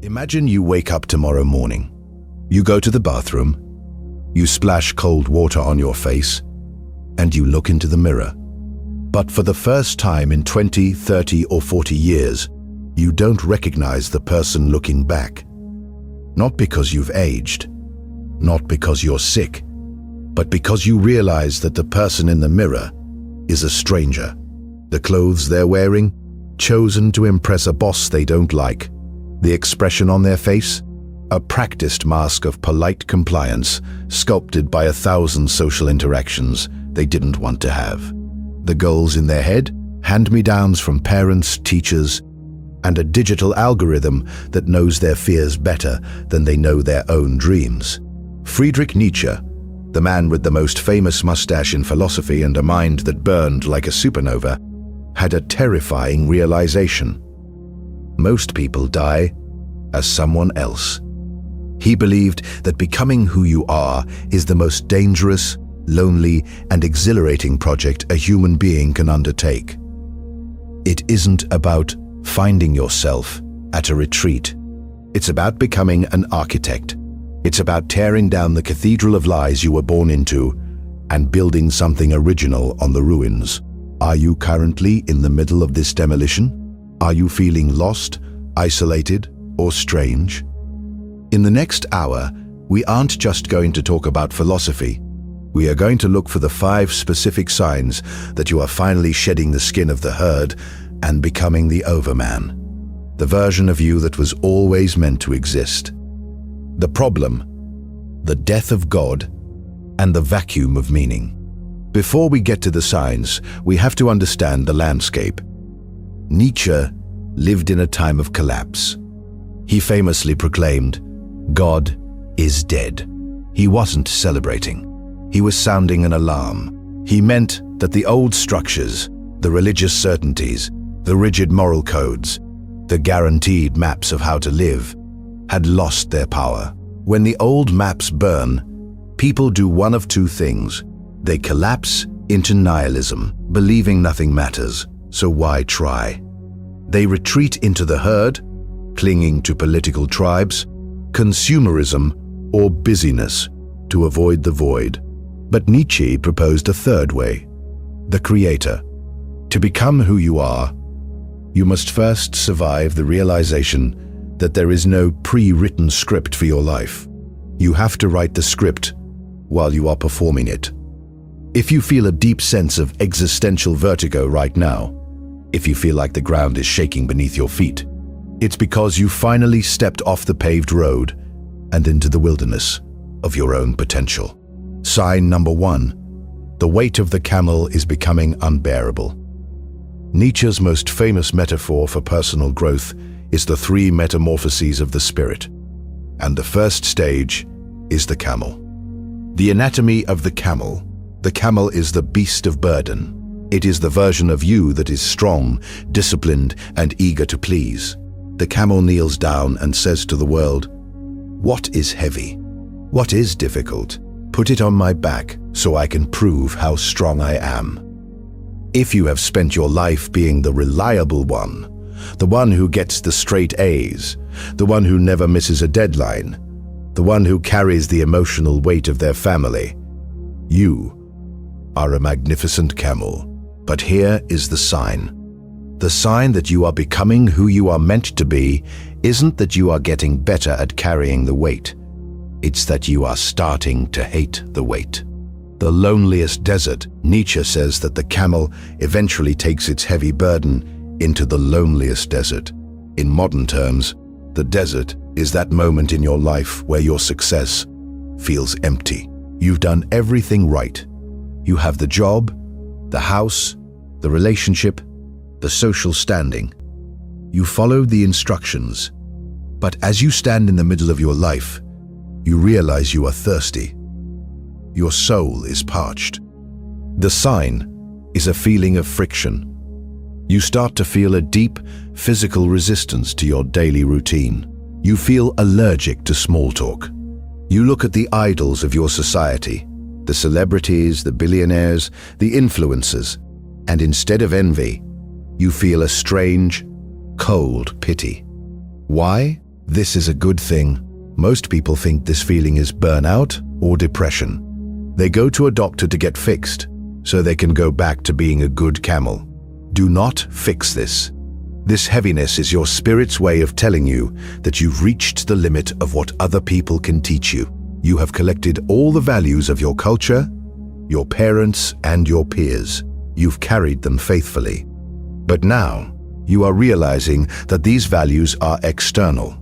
Imagine you wake up tomorrow morning. You go to the bathroom, you splash cold water on your face, and you look into the mirror. But for the first time in 20, 30, or 40 years, you don't recognize the person looking back. Not because you've aged, not because you're sick, but because you realize that the person in the mirror is a stranger. The clothes they're wearing, chosen to impress a boss they don't like. The expression on their face, a practiced mask of polite compliance, sculpted by 1,000 social interactions they didn't want to have. The goals in their head, hand-me-downs from parents, teachers, and a digital algorithm that knows their fears better than they know their own dreams. Friedrich Nietzsche, the man with the most famous mustache in philosophy and a mind that burned like a supernova, had a terrifying realization. Most people die as someone else. He believed that becoming who you are is the most dangerous, lonely, and exhilarating project a human being can undertake. It isn't about finding yourself at a retreat. It's about becoming an architect. It's about tearing down the cathedral of lies you were born into and building something original on the ruins. Are you currently in the middle of this demolition? Are you feeling lost, isolated, or strange? In the next hour, we aren't just going to talk about philosophy. We are going to look for the 5 specific signs that you are finally shedding the skin of the herd and becoming the overman, the version of you that was always meant to exist. The problem, the death of God, and the vacuum of meaning. Before we get to the signs, we have to understand the landscape. Nietzsche lived in a time of collapse. He famously proclaimed, "God is dead." He wasn't celebrating. He was sounding an alarm. He meant that the old structures, the religious certainties, the rigid moral codes, the guaranteed maps of how to live, had lost their power. When the old maps burn, people do one of 2 things. They collapse into nihilism, believing nothing matters, so why try? They retreat into the herd, clinging to political tribes, consumerism, or busyness to avoid the void. But Nietzsche proposed a third way, the creator. To become who you are, you must first survive the realization that there is no pre-written script for your life. You have to write the script while you are performing it. If you feel a deep sense of existential vertigo right now, if you feel like the ground is shaking beneath your feet, it's because you finally stepped off the paved road and into the wilderness of your own potential. Sign number 1, the weight of the camel is becoming unbearable. Nietzsche's most famous metaphor for personal growth is the 3 metamorphoses of the spirit, and the first stage is the camel. The anatomy of the camel. The camel is the beast of burden. It is the version of you that is strong, disciplined, and eager to please. The camel kneels down and says to the world, "What is heavy? What is difficult? Put it on my back so I can prove how strong I am." If you have spent your life being the reliable one, the one who gets the straight A's, the one who never misses a deadline, the one who carries the emotional weight of their family, you are a magnificent camel. But here is the sign. The sign that you are becoming who you are meant to be isn't that you are getting better at carrying the weight. It's that you are starting to hate the weight. The loneliest desert, Nietzsche says that the camel eventually takes its heavy burden into the loneliest desert. In modern terms, the desert is that moment in your life where your success feels empty. You've done everything right. You have the job, the house, the relationship, the social standing. You followed the instructions, but as you stand in the middle of your life, you realize you are thirsty. Your soul is parched. The sign is a feeling of friction. You start to feel a deep physical resistance to your daily routine. You feel allergic to small talk. You look at the idols of your society, the celebrities, the billionaires, the influencers, and instead of envy, you feel a strange, cold pity. Why? This is a good thing. Most people think this feeling is burnout or depression. They go to a doctor to get fixed, so they can go back to being a good camel. Do not fix this. This heaviness is your spirit's way of telling you that you've reached the limit of what other people can teach you. You have collected all the values of your culture, your parents, and your peers. You've carried them faithfully. But now, you are realizing that these values are external.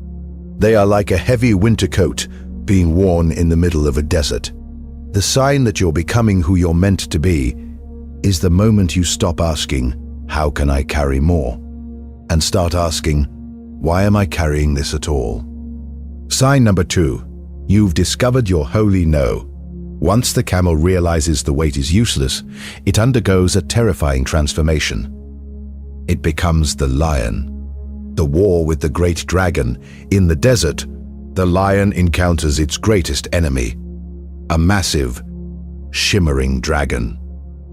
They are like a heavy winter coat being worn in the middle of a desert. The sign that you're becoming who you're meant to be is the moment you stop asking, "How can I carry more?" and start asking, "Why am I carrying this at all?" Sign number 2. You've discovered your holy no. Once the camel realizes the weight is useless, it undergoes a terrifying transformation. It becomes the lion. The war with the great dragon. In the desert, the lion encounters its greatest enemy, a massive, shimmering dragon.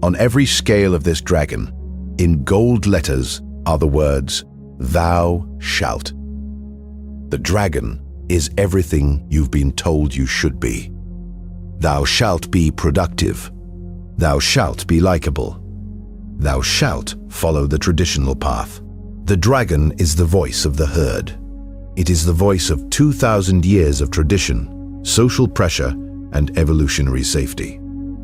On every scale of this dragon, in gold letters, are the words, "Thou shalt." The dragon is everything you've been told you should be. Thou shalt be productive. Thou shalt be likable. Thou shalt follow the traditional path. The dragon is the voice of the herd. It is the voice of 2,000 years of tradition, social pressure, and evolutionary safety.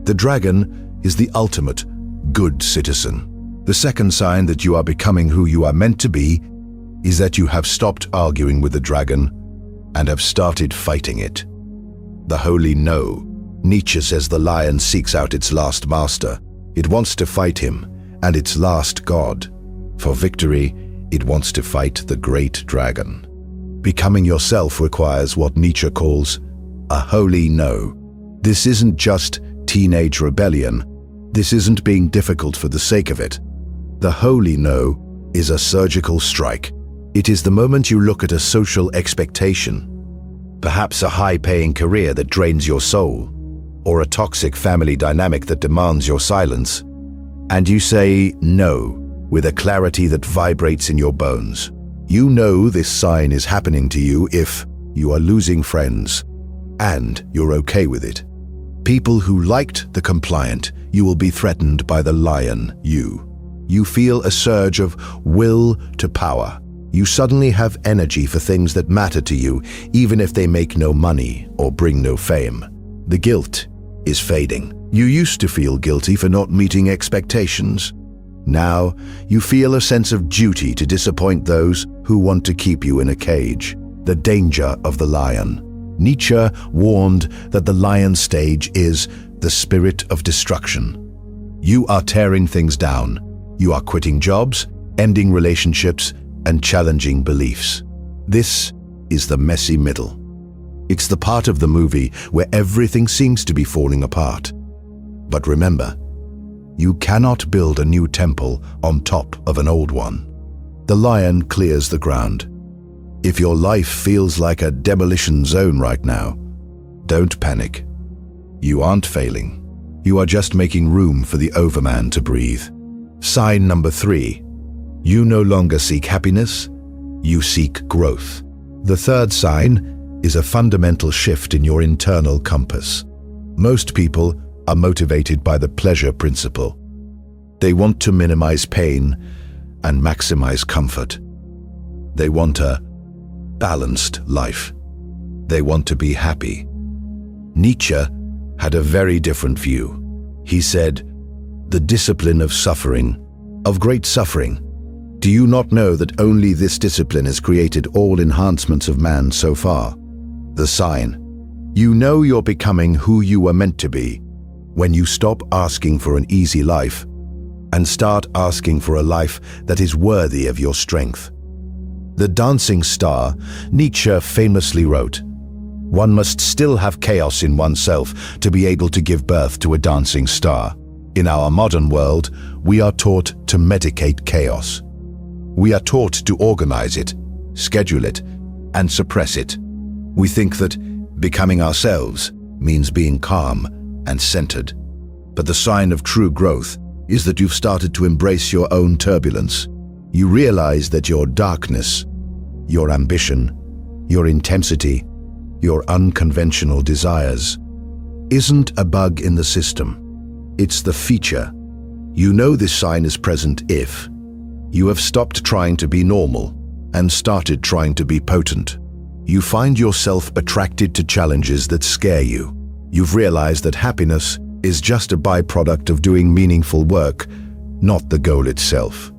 The dragon is the ultimate good citizen. The second sign that you are becoming who you are meant to be is that you have stopped arguing with the dragon and have started fighting it. The holy no. Nietzsche says the lion seeks out its last master. It wants to fight him and its last god. For victory, it wants to fight the great dragon. Becoming yourself requires what Nietzsche calls a holy no. This isn't just teenage rebellion. This isn't being difficult for the sake of it. The holy no is a surgical strike. It is the moment you look at a social expectation, perhaps a high-paying career that drains your soul, or a toxic family dynamic that demands your silence, and you say no with a clarity that vibrates in your bones. You know this sign is happening to you if you are losing friends, and you're okay with it. People who liked the compliant, you will be threatened by the lion, you. You feel a surge of will to power. You suddenly have energy for things that matter to you, even if they make no money or bring no fame. The guilt is fading. You used to feel guilty for not meeting expectations. Now, you feel a sense of duty to disappoint those who want to keep you in a cage. The danger of the lion. Nietzsche warned that the lion stage is the spirit of destruction. You are tearing things down. You are quitting jobs, ending relationships, and challenging beliefs. This is the messy middle. It's the part of the movie where everything seems to be falling apart. But remember, you cannot build a new temple on top of an old one. The lion clears the ground. If your life feels like a demolition zone right now, don't panic. You aren't failing. You are just making room for the overman to breathe. Sign number 3. You no longer seek happiness, you seek growth. The third sign is a fundamental shift in your internal compass. Most people are motivated by the pleasure principle. They want to minimize pain and maximize comfort. They want a balanced life. They want to be happy. Nietzsche had a very different view. He said, "The discipline of suffering, of great suffering. Do you not know that only this discipline has created all enhancements of man so far?" The sign. You know you're becoming who you were meant to be when you stop asking for an easy life and start asking for a life that is worthy of your strength. The Dancing Star, Nietzsche famously wrote, "One must still have chaos in oneself to be able to give birth to a dancing star." In our modern world, we are taught to medicate chaos. We are taught to organize it, schedule it, and suppress it. We think that becoming ourselves means being calm and centered. But the sign of true growth is that you've started to embrace your own turbulence. You realize that your darkness, your ambition, your intensity, your unconventional desires, isn't a bug in the system. It's the feature. You know this sign is present if you have stopped trying to be normal and started trying to be potent. You find yourself attracted to challenges that scare you. You've realized that happiness is just a byproduct of doing meaningful work, not the goal itself.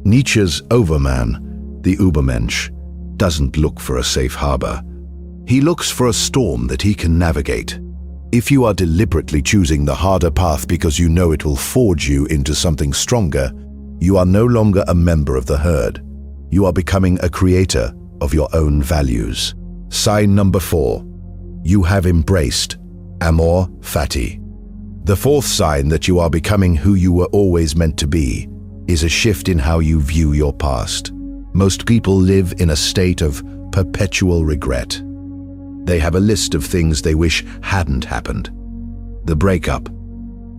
Nietzsche's Overman, the Übermensch, doesn't look for a safe harbor. He looks for a storm that he can navigate. If you are deliberately choosing the harder path because you know it will forge you into something stronger, you are no longer a member of the herd. You are becoming a creator of your own values. Sign number 4. You have embraced amor fati. The fourth sign that you are becoming who you were always meant to be is a shift in how you view your past. Most people live in a state of perpetual regret. They have a list of things they wish hadn't happened. The breakup,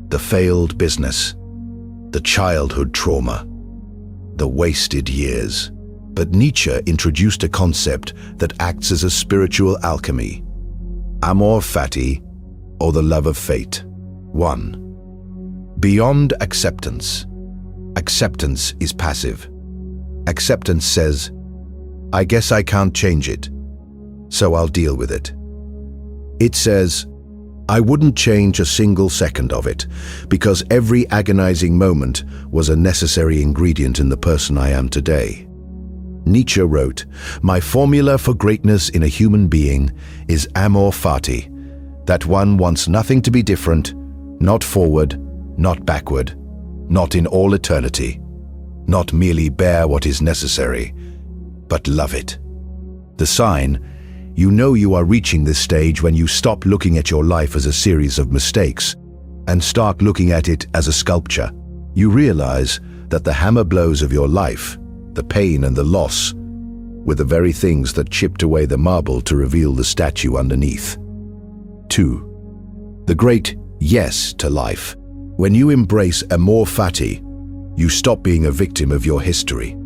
the failed business, the childhood trauma, the wasted years. But Nietzsche introduced a concept that acts as a spiritual alchemy. Amor fati, or the love of fate. 1. Beyond acceptance. Acceptance is passive. Acceptance says, I guess I can't change it, so I'll deal with it. It says, I wouldn't change a single second of it, because every agonizing moment was a necessary ingredient in the person I am today. Nietzsche wrote, my formula for greatness in a human being is amor fati, that one wants nothing to be different, not forward, not backward, not in all eternity, not merely bear what is necessary, but love it. The sign, you know you are reaching this stage when you stop looking at your life as a series of mistakes and start looking at it as a sculpture. You realize that the hammer blows of your life, the pain and the loss, were the very things that chipped away the marble to reveal the statue underneath. 2. The great yes to life. When you embrace amor fati, you stop being a victim of your history.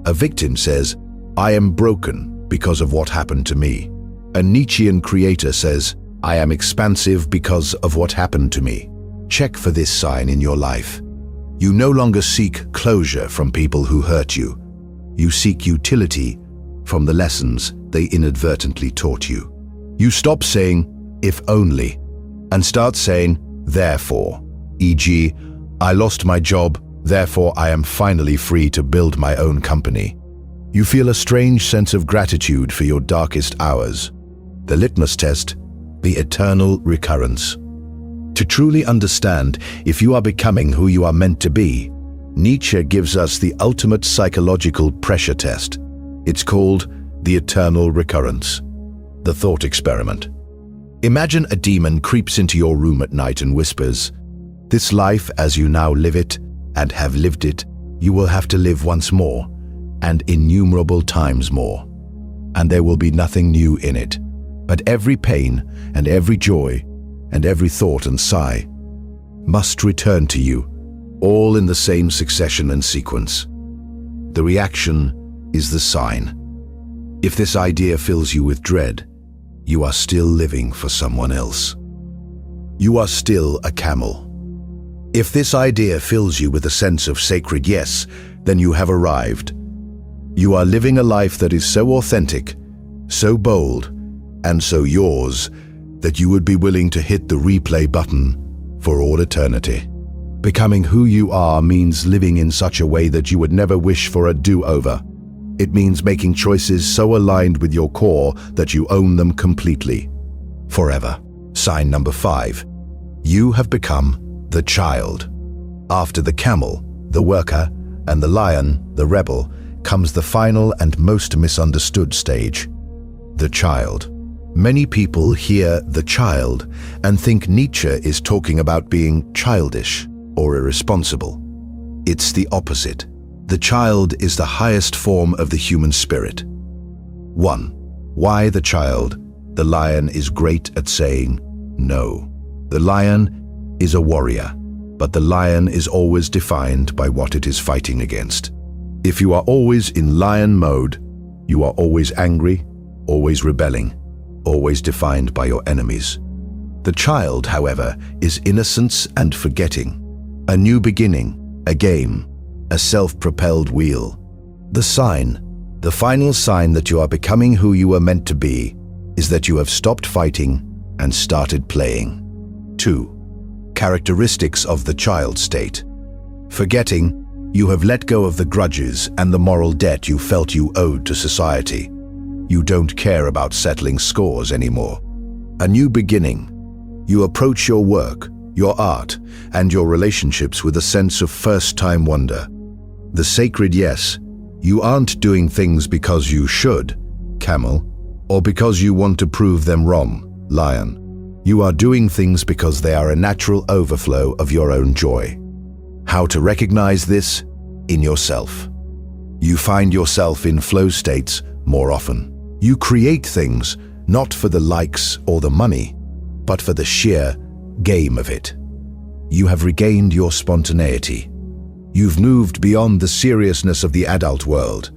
A victim says, I am broken because of what happened to me. A Nietzschean creator says, I am expansive because of what happened to me. Check for this sign in your life. You no longer seek closure from people who hurt you. You seek utility from the lessons they inadvertently taught you. You stop saying, if only, and start saying, therefore. E.g., I lost my job, therefore I am finally free to build my own company. You feel a strange sense of gratitude for your darkest hours. The litmus test, the eternal recurrence. To truly understand if you are becoming who you are meant to be, Nietzsche gives us the ultimate psychological pressure test. It's called the eternal recurrence. The thought experiment. Imagine a demon creeps into your room at night and whispers, this life as you now live it and have lived it, you will have to live once more, and innumerable times more. And there will be nothing new in it. But every pain and every joy and every thought and sigh must return to you, all in the same succession and sequence. The reaction is the sign. If this idea fills you with dread, you are still living for someone else. You are still a camel. If this idea fills you with a sense of sacred yes, then you have arrived. You are living a life that is so authentic, so bold, and so yours that you would be willing to hit the replay button for all eternity. Becoming who you are means living in such a way that you would never wish for a do-over. It means making choices so aligned with your core that you own them completely, forever. Sign number 5. You have become the child. After the camel, the worker, and the lion, the rebel, comes the final and most misunderstood stage, the child. Many people hear the child and think Nietzsche is talking about being childish or irresponsible. It's the opposite. The child is the highest form of the human spirit. 1. Why the child? The lion is great at saying no. The lion is a warrior, but the lion is always defined by what it is fighting against. If you are always in lion mode, you are always angry, always rebelling, always defined by your enemies. The child, however, is innocence and forgetting. A new beginning, a game, a self-propelled wheel. The sign, the final sign that you are becoming who you were meant to be, is that you have stopped fighting and started playing. 2. Characteristics of the child state. Forgetting, you have let go of the grudges and the moral debt you felt you owed to society. You don't care about settling scores anymore. A new beginning. You approach your work, your art, and your relationships with a sense of first-time wonder. The sacred yes. You aren't doing things because you should, Camel, or because you want to prove them wrong, Lion. You are doing things because they are a natural overflow of your own joy. How to recognize this? In yourself. You find yourself in flow states more often. You create things not for the likes or the money, but for the sheer game of it. You have regained your spontaneity. You've moved beyond the seriousness of the adult world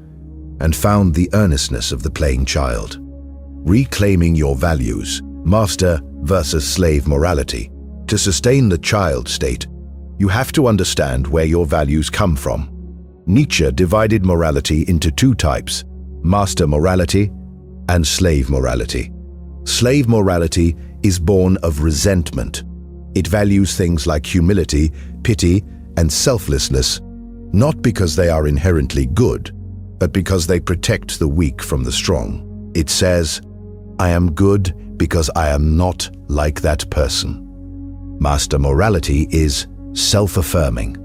and found the earnestness of the playing child. Reclaiming your values, master versus slave morality. To sustain the child state, you have to understand where your values come from. Nietzsche divided morality into two types: master morality and slave morality. Slave morality is born of resentment. It values things like humility, pity, and selflessness, not because they are inherently good, but because they protect the weak from the strong. It says, "I am good because I am not like that person." Master morality is self-affirming.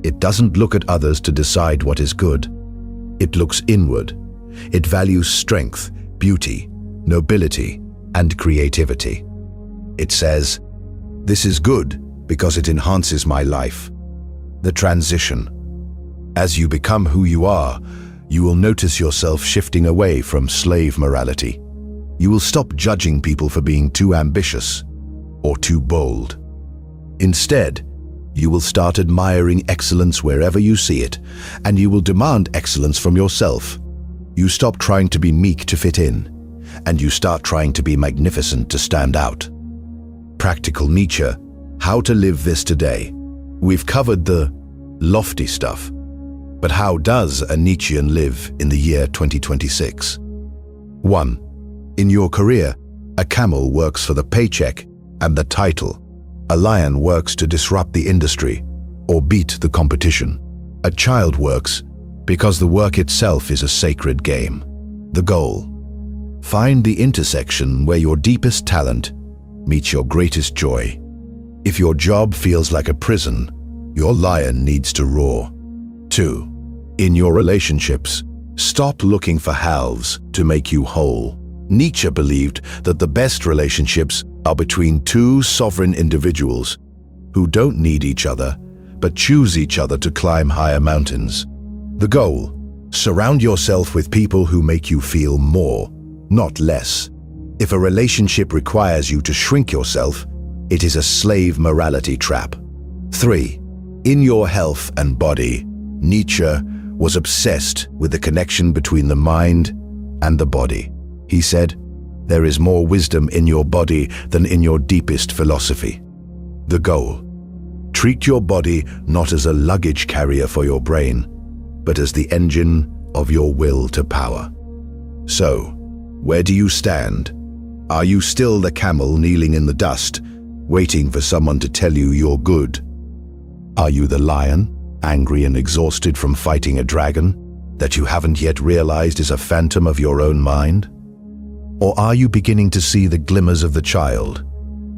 It doesn't look at others to decide what is good. It looks inward. It values strength, beauty, nobility, and creativity. It says, "This is good because it enhances my life." The transition. As you become who you are, you will notice yourself shifting away from slave morality. You will stop judging people for being too ambitious or too bold. Instead, you will start admiring excellence wherever you see it, and you will demand excellence from yourself. You stop trying to be meek to fit in, and you start trying to be magnificent to stand out. Practical Nietzsche, how to live this today. We've covered the lofty stuff, but how does a Nietzschean live in the year 2026? 1. In your career, a camel works for the paycheck and the title. A lion works to disrupt the industry or beat the competition. A child works because the work itself is a sacred game. The goal. Find the intersection where your deepest talent meets your greatest joy. If your job feels like a prison, your lion needs to roar. 2. In your relationships, stop looking for halves to make you whole. Nietzsche believed that the best relationships are between two sovereign individuals who don't need each other, but choose each other to climb higher mountains. The goal: surround yourself with people who make you feel more, not less. If a relationship requires you to shrink yourself, it is a slave morality trap. 3. In your health and body, Nietzsche was obsessed with the connection between the mind and the body. He said, "There is more wisdom in your body than in your deepest philosophy." The goal: treat your body not as a luggage carrier for your brain, but as the engine of your will to power. So, where do you stand? Are you still the camel kneeling in the dust, waiting for someone to tell you you're good? Are you the lion, angry and exhausted from fighting a dragon that you haven't yet realized is a phantom of your own mind? Or are you beginning to see the glimmers of the child?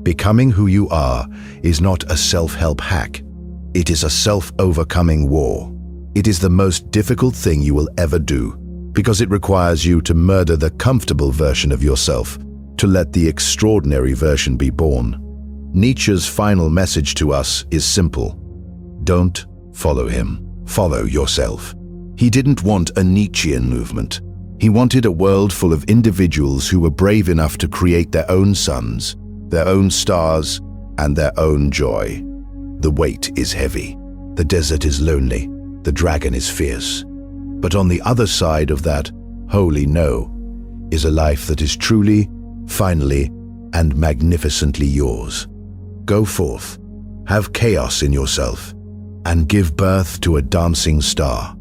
Becoming who you are is not a self-help hack. It is a self-overcoming war. It is the most difficult thing you will ever do, because it requires you to murder the comfortable version of yourself to let the extraordinary version be born. Nietzsche's final message to us is simple. Don't follow him. Follow yourself. He didn't want a Nietzschean movement. He wanted a world full of individuals who were brave enough to create their own suns, their own stars, and their own joy. The weight is heavy. The desert is lonely. The dragon is fierce. But on the other side of that holy no is a life that is truly, finally, and magnificently yours. Go forth, have chaos in yourself, and give birth to a dancing star.